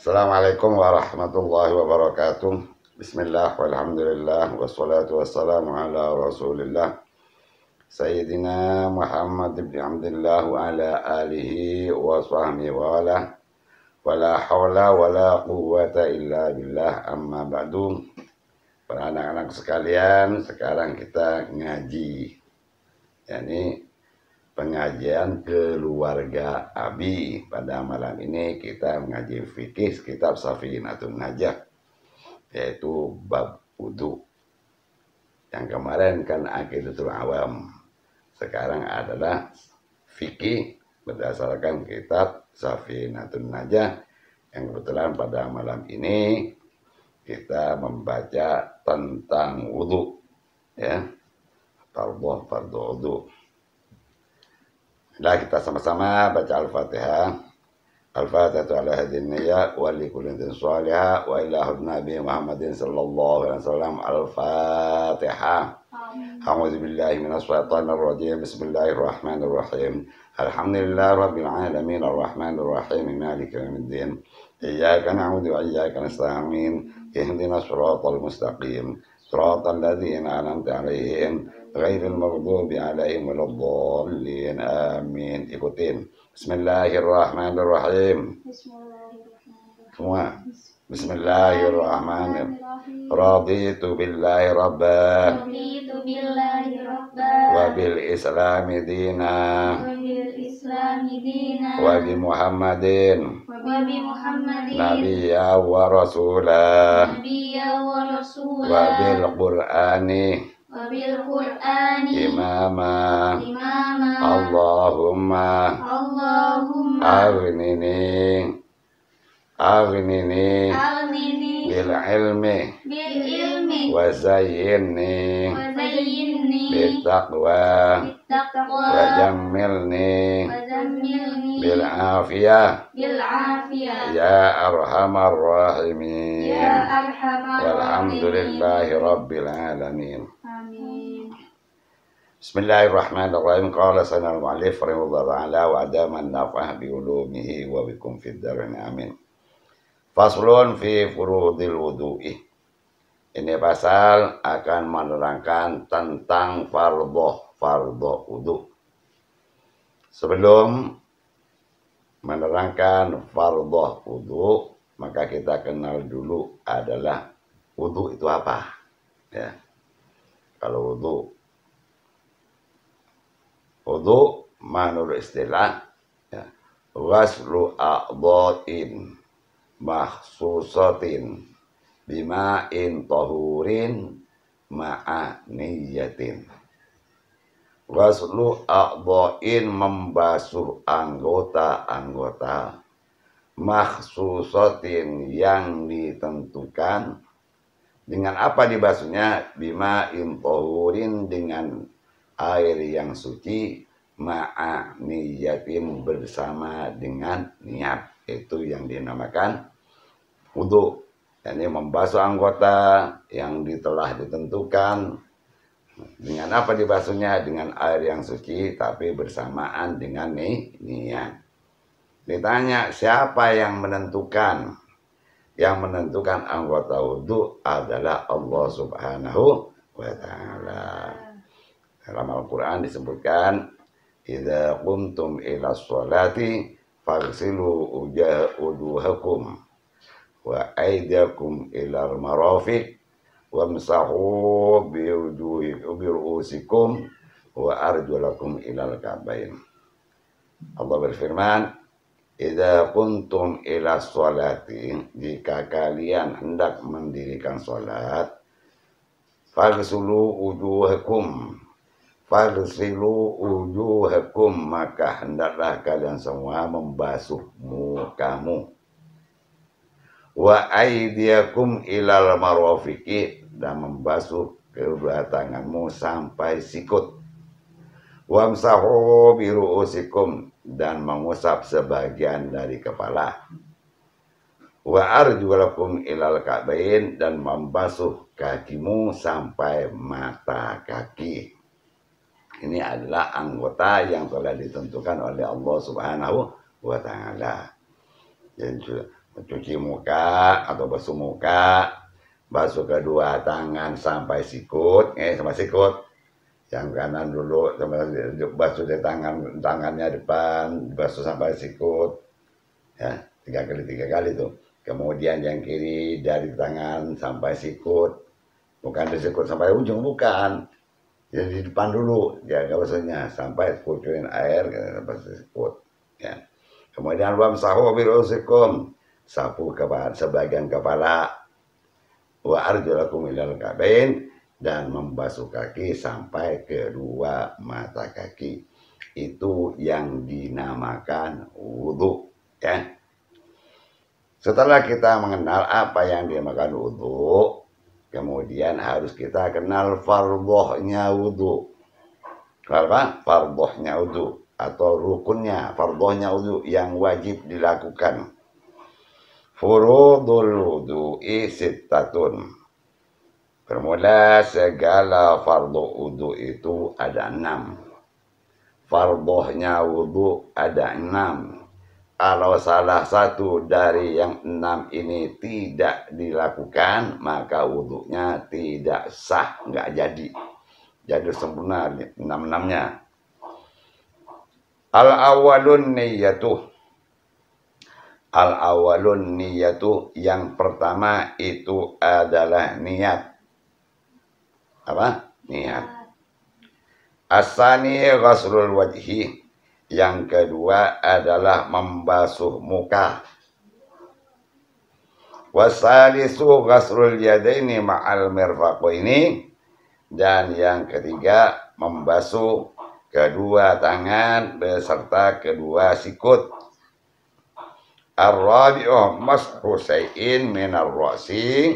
Assalamualaikum warahmatullahi wabarakatuh. Bismillah walhamdulillah wassalatu wassalamu ala rasulillah Sayyidina Muhammad ibn Abdullah wa ala alihi wa sahbihi wa ala wala hawla wala quwwata illa billah amma ba'du. Para anak-anak sekalian, sekarang kita ngaji, yakni pengajian keluarga Abi. Pada malam ini kita mengaji fikih kitab Safinatun Najah, yaitu bab wudu. Yang kemarin kan Aqidatul Awam, sekarang adalah fikih berdasarkan kitab Safinatun Najah, yang kebetulan pada malam ini kita membaca tentang wudu, ya, fardu wudu. Nah, kita sama-sama baca Al-Fatihah. Al-Fatihah ala hadin niyya wa li kulli din salihah wa ila Nabi Muhammadin sallallahu alaihi wasallam. Al-Fatihah. A'udzu billahi minas syaitonir rajim. Bismillahirrahmanirrahim. Alhamdulillahi rabbil alamin arrahmanir rahim maliki yaumiddin. Iyyaka na'budu wa iyyaka nasta'in. Ihdinas siratal mustaqim. Siratal ladzina an'amta 'alaihim ghairil maghdubi 'alaihim waladdallin. Amin. Ikutin. Bismillahirrahmanirrahim. Semua. Bismillahirrahmanirrahim. Raditu billahi rabba wa bil islami dina wa bi Muhammadin nabiyya wa rasula wa bil qur'ani imama. Allahumma aghnini bil ilmi wa zayyinni bil taqwa wa jammilni bil afiyah ya arhamar rahimin. Walhamdulillahi rabbil alamin. Bismillahirrahmanirrahim. Qala sanal mu'allif rahimahullah ta'ala wa adaman naf'ah bi ulumihi wa bikum fid darin amin. Faslun fi furudil wudu'i. Ini pasal akan menerangkan tentang fardhu wudu. Sebelum menerangkan fardhu wudu, maka kita kenal dulu adalah wudu itu apa. Ya. Kalau wudu menurut istilah, ya, ghuslu a'dha'in makhsusatin bima'in tahurin ma'a niyatin. Ghuslu a'dha'in membasuh anggota-anggota makhsusatin yang ditentukan. Dengan apa dibasuhnya? Bima'in tahurin, dengan air yang suci, ma'a niyatin, bersama dengan niat. Itu yang dinamakan wudu. Ini membasuh anggota yang telah ditentukan. Dengan apa dibasuhnya? Dengan air yang suci, tapi bersamaan dengan niat. Ditanya siapa yang menentukan? Yang menentukan anggota wudu adalah Allah Subhanahu wa ta'ala. Dalam Al-Quran disebutkan, idza qumtum ila sholati faghsilu wujuhakum wa aydakum ila al-marafiq wamsahu bi ru'usikum wa arjulakum ila al-ka'bayn. Allah berfirman, idza qumtum ila sholati, jika kalian hendak mendirikan salat, faghsilu wujuhakum, maka hendaklah kalian semua membasuh mukamu. Wa aydiyakum ilal marafiqi, dan membasuh kedua tanganmu sampai sikut. Wamsahu bi ru'usikum, dan mengusap sebagian dari kepala. Wa arjulakum ilal ka'bayn, dan membasuh kakimu sampai mata kaki. Ini adalah anggota yang telah ditentukan oleh Allah Subhanahu wa ta'ala. Mencuci muka atau basuh muka, basuh kedua tangan sampai sikut, sampai sikut. Yang kanan dulu, basuh di tangannya depan, basuh sampai sikut, ya 3 kali tuh. Kemudian yang kiri dari tangan sampai sikut, bukan di sikut sampai ujung, bukan. Jadi di depan dulu, ya basuhnya sampai kucurin air, sampai sikut. Ya. Kemudian wamsahu birusikum, sapu kepala sebagian kepala, wa arjulakum ilal kabain, dan membasuh kaki sampai kedua mata kaki. Itu yang dinamakan wudhu, ya. Setelah kita mengenal apa yang dinamakan wudhu, kemudian harus kita kenal fardhohnya wudhu. Apa? Fardhohnya wudhu atau rukunnya, fardhohnya wudhu yang wajib dilakukan. Furudul wudhu'i sittatun. Bermula segala fardhu wudhu itu ada 6. Fardhohnya wudhu ada 6. Kalau salah satu dari yang 6 ini tidak dilakukan, maka wudhunya tidak sah, nggak jadi. Jadi sempurna 6-6-nya. Al-awwalun niyatuh. Al-awwalun niyatu, yang pertama itu adalah niat. Apa? Niat. As-sani ghaslul wajhi. Yang kedua adalah membasuh muka. Wasalisu ghaslul yadaini ma'al mirfaqaini. Dan yang ketiga membasuh kedua tangan beserta kedua sikut. Ar-rabi'u mashu syai'in minar ra'si.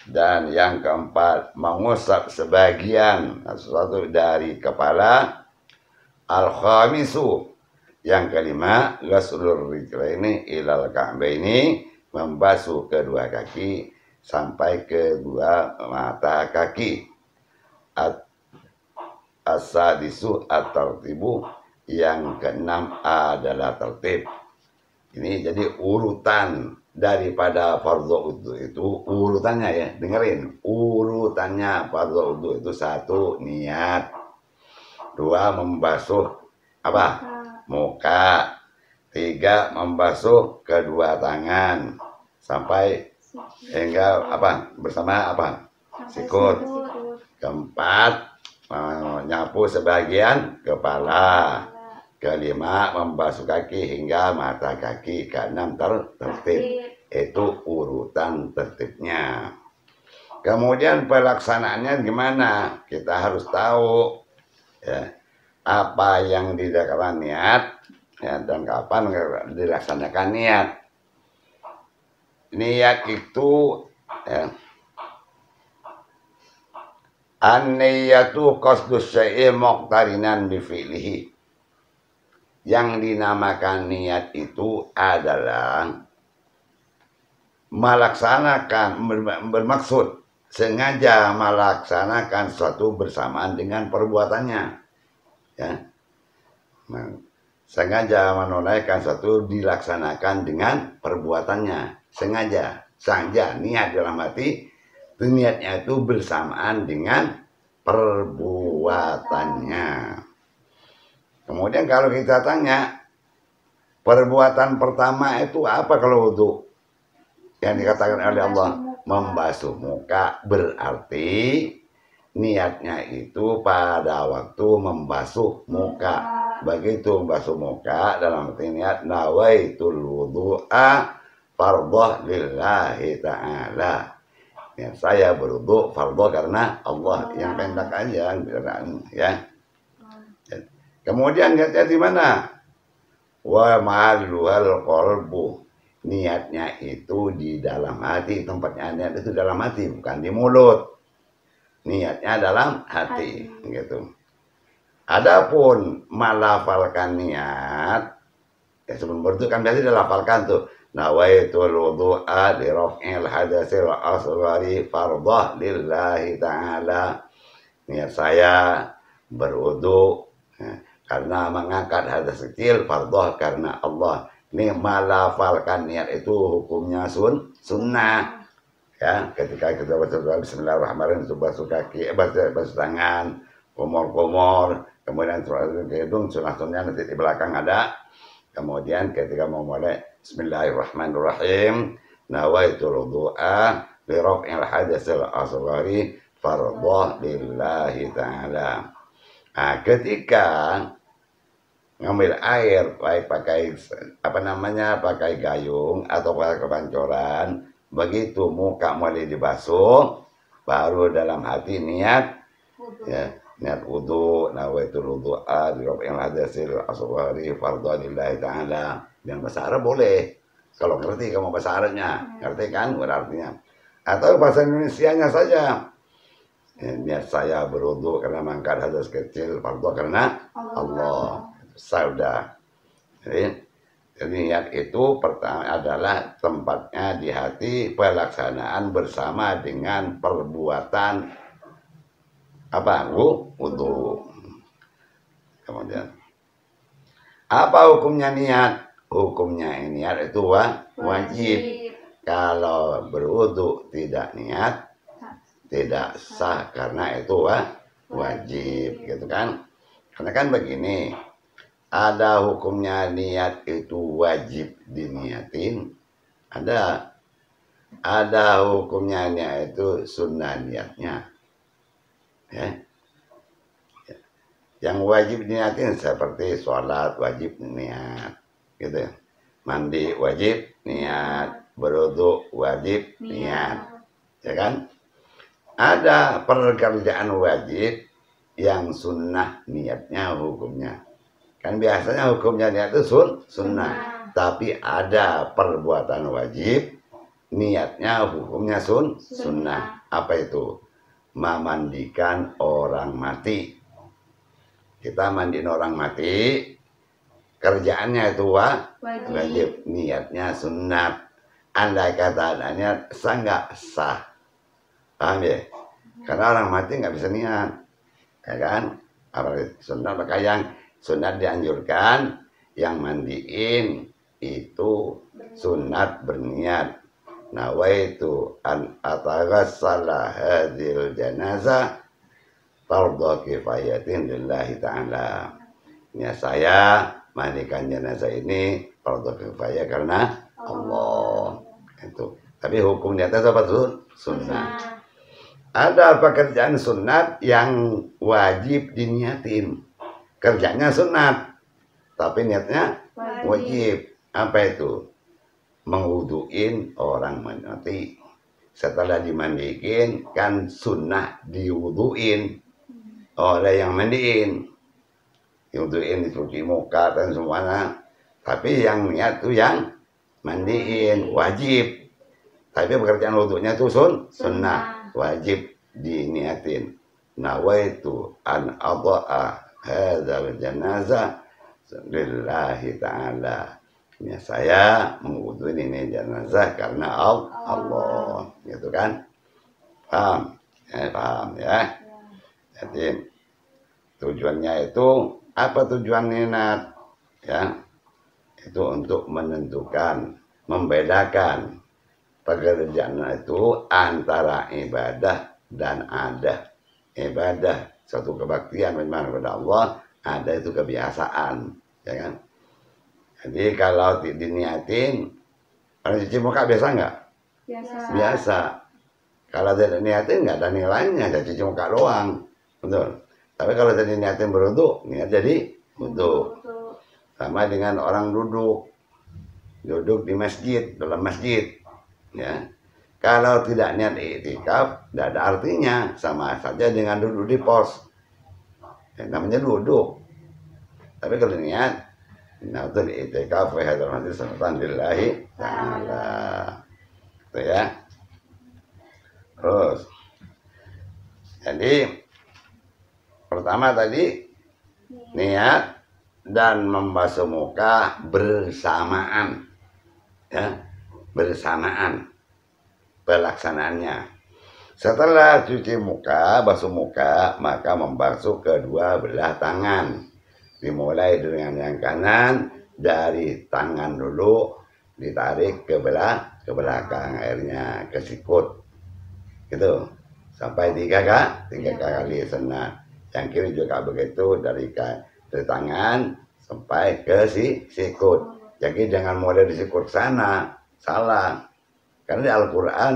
Dan yang keempat mengusap sebagian sesuatu dari kepala. Al-khamisu, yang kelima ghaslur rijlaini ilal ka'baini, membasuh kedua kaki sampai kedua mata kaki. As-sadisu at-tartibu, yang keenam adalah tertib. Ini jadi urutan daripada fardhu wudhu itu, urutannya ya, dengerin. Urutannya fardhu wudhu itu: 1, niat. 2, membasuh apa? Muka. 3, membasuh kedua tangan sampai hingga apa? Bersama apa? Sikut. 4, menyapu sebagian kepala. 5, membasuh kaki hingga mata kaki. 6, tertib. Itu urutan tertibnya. Kemudian pelaksanaannya gimana? Kita harus tahu, ya, apa yang dilakukan niat, ya, dan kapan dilaksanakan niat. Niat itu, ya, an-niyatu qasdus syai'i muqtarinan bi fi'lihi. Yang dinamakan niat itu adalah melaksanakan, bermaksud sengaja melaksanakan suatu bersamaan dengan perbuatannya, ya. Sengaja menunaikan suatu dilaksanakan dengan perbuatannya, sengaja niat dalam hati, niatnya itu bersamaan dengan perbuatannya. Kemudian kalau kita tanya, perbuatan pertama itu apa kalau wudhu? Yang dikatakan oleh Allah, membasuh muka, berarti niatnya itu pada waktu membasuh muka. Begitu membasuh muka, dalam arti niat nawaitul wudhu'a fardhah lillahi ta'ala. Niat saya berwudhu fardhah karena Allah, yang pendek aja, ya. Kemudian niatnya di mana? Wa ma'aluhal qalbu. Niatnya itu di dalam hati. Tempatnya niat itu dalam hati, bukan di mulut. Niatnya dalam hati, gitu. Adapun melafalkan niat, ya sebelum berwudhu kan biasa dilafalkan tuh. Nawaitul wudhu'a li raf'il hadatsil asghari fardhah lillahi ta'ala. Niat saya berwudhu, ya, karena mengangkat hadas kecil, fardhah karena Allah. Nih melafalkan niat itu hukumnya sunnah. Ya, ketika kita baca Bismillahirrahmanirrahim itu basuh kaki, basuh tangan, kumur-kumur, kemudian ke hidung, sunah-sunahnya nanti di belakang ada. Kemudian ketika mau mulai Bismillahirrahmanirrahim, nawaitul du'a li raf'il hadatsil asghari fardhu lillahi ta'ala. Nah, ketika ngambil air baik pakai pakai gayung atau pakai kepancoran, begitu muka mulai dibasuh baru dalam hati niat ya, niat wudu, nawaitul wudu'a bi raf'il hadatsil asghari fardhu lillahi ta'ala. Yang bahasa Arab boleh kalau ngerti, kamu bahasa Arabnya ngerti kan berartinya, atau bahasa Indonesianya saja. Niat saya berwudu karena mengangkat hadas kecil, fardhu karena Allah. Sudah. Jadi niat itu pertama adalah tempatnya di hati, pelaksanaan bersama dengan perbuatan apa? Wudu. Kemudian apa hukumnya niat? Hukumnya niat itu wajib. Kalau berwudu tidak niat tidak sah karena itu wajib, gitu kan? Karena kan begini, ada hukumnya niat itu wajib diniatin, ada hukumnya niat itu sunnah niatnya. Ya. Yang wajib diniatin seperti sholat wajib niat, gitu. Mandi wajib niat, berwudu wajib niat, ya kan? Ada pekerjaan wajib yang sunnah niatnya hukumnya. Kan biasanya hukumnya niat itu sunnah. Tapi ada perbuatan wajib niatnya hukumnya sunnah. Apa itu? Memandikan orang mati. Kita mandiin orang mati, kerjaannya itu wajib, niatnya sunnah. Andai kata adanya sah nggak sah. Paham ya? Karena orang mati nggak bisa niat, ya kan? Apalagi sunat, maka yang sunat dianjurkan, yang mandiin itu sunat berniat. Nawaitu an ataghassala hadhil janazah fardhu kifayatin lillahi ta'ala. Ya, saya mandikan jenazah ini fardhu kifayah karena Allah. Itu. Tapi hukum niatnya apa tuh? Sunnah. Ada pekerjaan sunat yang wajib diniatin. Kerjanya sunat, tapi niatnya wajib. Apa itu? Mewuduin orang mati. Setelah dimandiin, kan sunnah diwuduin oleh yang mandiin. Diwuduin, dicuci muka dan semuanya. Tapi yang niat tuh yang mandiin, wajib. Tapi pekerjaan wudunya itu sunnah. Wajib diniatin. Nawaitu an adha'a hadzal janazah lillahi ta'ala. Ya, saya mewuduin ini jenazah karena Allah, gitu kan? Paham? Paham ya? Jadi tujuannya itu apa tujuan niat? Ya, itu untuk menentukan, membedakan pekerjaan itu antara ibadah dan adah. Ibadah satu kebaktian memang kepada Allah, ada itu kebiasaan, ya kan? Jadi kalau diniatin, orang cuci muka biasa nggak? Biasa. Kalau tidak niatin nggak ada nilainya, jadi cuci muka doang, betul. Tapi kalau tidak niatin berwudu, niat jadi wudu. Sama dengan orang duduk di masjid, dalam masjid. Ya, kalau tidak niat iktikaf, tidak ada artinya, sama saja dengan duduk di pos. Ya, namanya duduk. Tapi kalau niat, natul iktikaf wa hadzal majlis sanatan lillahi ta'ala. Itu ya. Terus, jadi pertama tadi niat dan membasuh muka bersamaan, ya. Bersamaan pelaksanaannya. Setelah cuci muka, basuh muka, maka membasuh kedua belah tangan. Dimulai dengan yang kanan, dari tangan dulu ditarik ke belakang airnya ke sikut gitu sampai tiga kali senat. Yang kiri juga begitu dari tangan sampai ke sikut. Jadi jangan model di sikut sana, salah. Karena di Al-Quran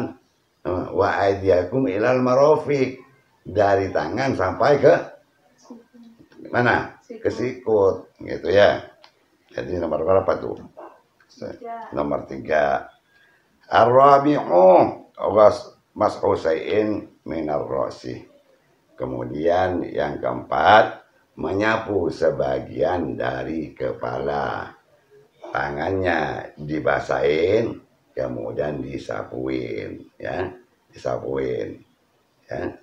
wa aidiakum ilal marafiq, dari tangan sampai ke mana? Ke sikut gitu ya. Jadi nomor berapa tuh? Nomor 3. Ar-rabi'u mas Husain minar rosi. Kemudian yang keempat, menyapu sebagian dari kepala. Tangannya dibasahin, kemudian disapuin, ya, disapuin, ya.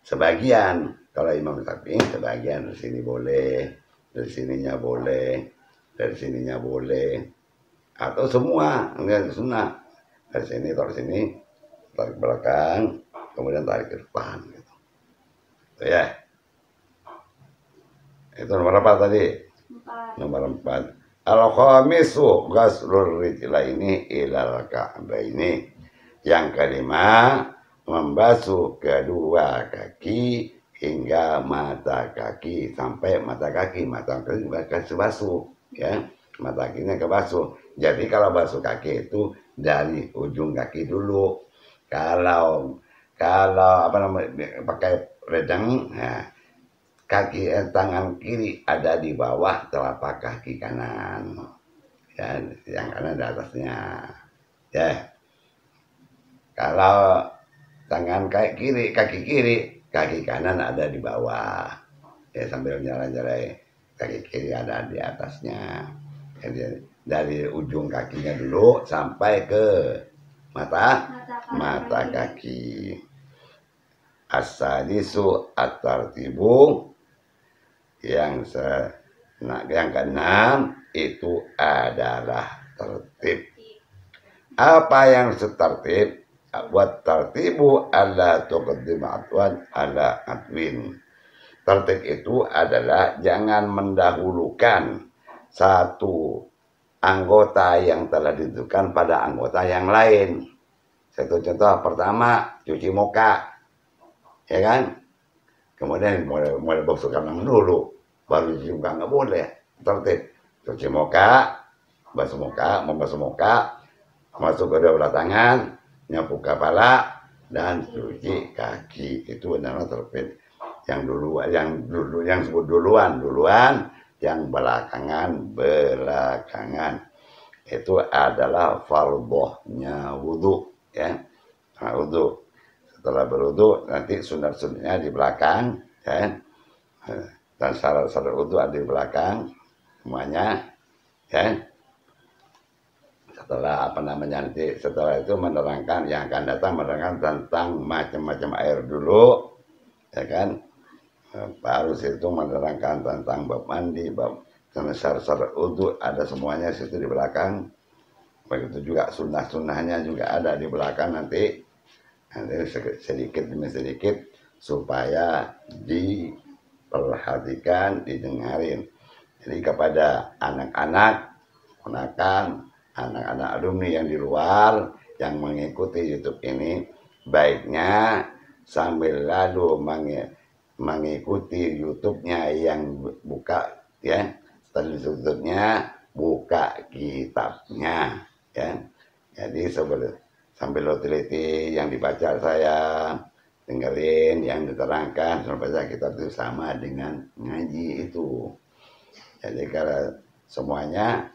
Sebagian, kalau Imam Syafi'i sebagian dari sini boleh, dari sininya boleh, dari sininya boleh, atau semua, enggak sunnah. Dari sini tarik sini, tarik belakang, kemudian tarik ke depan, gitu. Ya, itu nomor apa tadi? 4. Nomor 4. Al-khamisu ghaslur rijlaini ilal ka'baini. Yang kelima, membasuh kedua kaki hingga mata kaki, sampai mata kaki basuh, ya, mata kakinya kebasuh. Jadi kalau basuh kaki itu dari ujung kaki dulu. Kalau apa namanya pakai redang, nah, tangan kiri ada di bawah telapak kaki kanan, ya, yang kanan di atasnya, ya. Kalau tangan kaki kaki kanan ada di bawah, ya, sambil jalan-jalan kaki kiri ada di atasnya. Jadi dari ujung kakinya dulu sampai ke mata kaki. As-sadisu at-tartibu. Yang keenam itu adalah tertib. Apa yang setertib? Buat tertibu ala tuqaddim atwan ala atwin. Tertib itu adalah jangan mendahulukan satu anggota yang telah ditentukan pada anggota yang lain. Satu contoh pertama, cuci muka, ya kan? Kemudian mulai basuh tangan dulu, baru cuci muka, nggak boleh. Tertib, cuci muka, membasuh muka, masuk ke dua tangan, nyapu kepala, dan cuci kaki. Itu adalah tertib. Yang sebut duluan, yang belakangan. Itu adalah fardhohnya wudhu, ya. Nah, wudhu. Setelah berwudhu nanti sunat-sunatnya di belakang, ya. Dan syarat-syarat wudhu ada di belakang semuanya, ya. Setelah setelah itu menerangkan yang akan datang, menerangkan tentang macam-macam air dulu, ya kan. Baru situ menerangkan tentang bab mandi, bab syarat-syarat wudhu, ada semuanya situ di belakang. Begitu juga sunnah-sunnahnya juga ada di belakang nanti sedikit demi sedikit supaya diperhatikan, didengarin. Jadi kepada anak-anak, ponakan, anak-anak alumni yang di luar yang mengikuti YouTube ini, baiknya sambil lalu mengikuti YouTube-nya yang buka, ya, setelah YouTube-nya buka kitabnya, ya. Jadi sambil lo teliti yang dibaca saya, dengerin yang diterangkan, sampai baca kitab itu sama dengan ngaji itu. Jadi kalau semuanya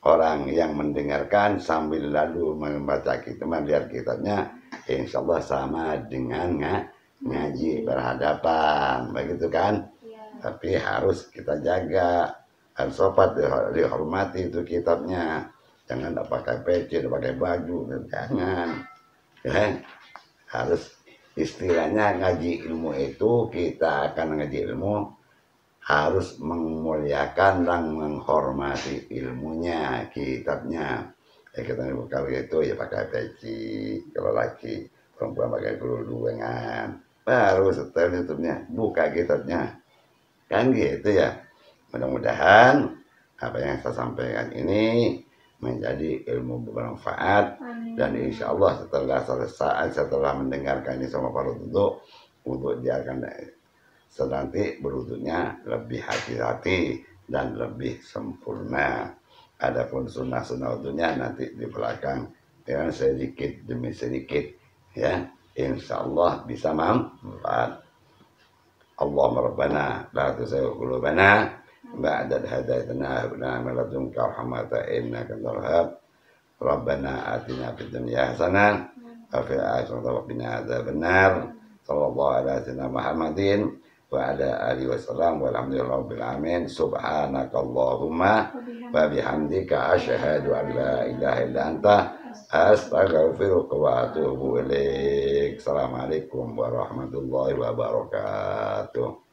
orang yang mendengarkan sambil lalu membaca kitab, melihat kitabnya, insya Allah sama dengan ngaji berhadapan, begitu kan? Ya. Tapi harus kita jaga, harus sopat, dihormati itu kitabnya. Jangan pakai peci, pakai baju, jangan. Ya. Harus istilahnya ngaji ilmu itu, kita akan ngaji ilmu harus memuliakan dan menghormati ilmunya, kitabnya. Ya, kita kalau itu ya pakai peci, kalau laki, perempuan pakai kerudungan, baru setelah tutupnya buka kitabnya, kan gitu ya. Mudah-mudahan apa yang saya sampaikan ini menjadi ilmu bermanfaat. Dan insya Allah setelah selesai, setelah mendengarkan ini sama para untuk dia akan nanti berwudhunya lebih hati-hati dan lebih sempurna. Adapun sunnah-sunnah wudhunya nanti di belakang dengan sedikit demi sedikit ya, insya Allah bisa manfaat. Allahumma rabbana la tuzigh qulubana ba'da idh hadaytana wa hab lana min ladunka rahmatan innaka antal wahhab. Rabbana atina fid dunya hasanah wa fil akhirati wa qina adzabannar. Sallallahu alaihi wasallam Muhammadin wa ala alihi wasallam walhamdulillahi rabbil alamin. Subhanakallahumma wa bihamdika asyhadu an la ilaha illa anta astaghfiruka wa atubu ilaik. Assalamualaikum warahmatullahi wabarakatuh.